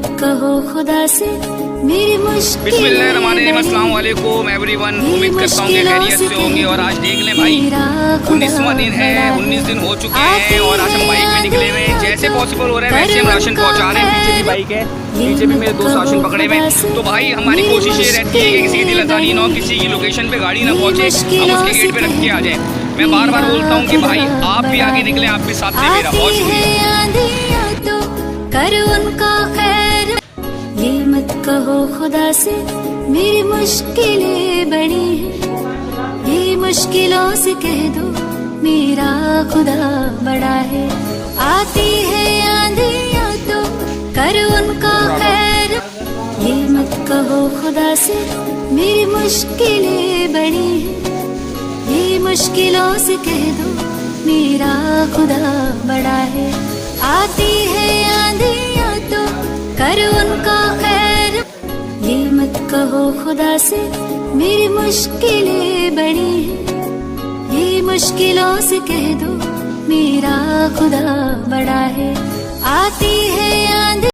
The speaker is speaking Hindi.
मत कहो खुदा से मेरी मुश्किल। बिस्मिल्लाहिर्रहमानिर्रहीम, अस्सलाम वालेकुम एवरीवन। उम्मीद करता हूँ कि खैरियत से होंगे। और आज देख लें भाई, 19वां दिन है, 19 दिन हो चुके हैं और आज हम बाइक में निकले हुए हैं। जैसे पॉसिबल हो रहा है वैसे हम राशन पहुँचा रहे हैं। पीछे भी बाइक है, पीछे भी मेरे दोस्त राशन पकड़े हुए हैं। तो भाई हमारी कोशिश ये रहती है कि किसी की दिलदारी ना हो, किसी की लोकेशन पे गाड़ी ना पहुँचे, हम उसके गेट पे रख के आ जाए। मैं बार बार बोलता हूँ कि भाई आप भी आगे निकले, आप भी साथ में। मेरा बहुत शुक्रिया। कर उनका खैर, ये मत कहो खुदा से मेरी मुश्किलें बड़ी हैं, ये मुश्किलों से कह दो मेरा खुदा बड़ा है। आती है आंधियाँ तो कर उनका खैर, ये मत कहो खुदा से मेरी मुश्किलें बड़ी हैं, ये मुश्किलों से कह दो मेरा खुदा बड़ा है। आती है आंधियाँ तो कर उनका खैर, ये मत कहो खुदा से मेरी मुश्किलें बड़ी हैं, ये मुश्किलों से कह दो मेरा खुदा बड़ा है। आती है आंधी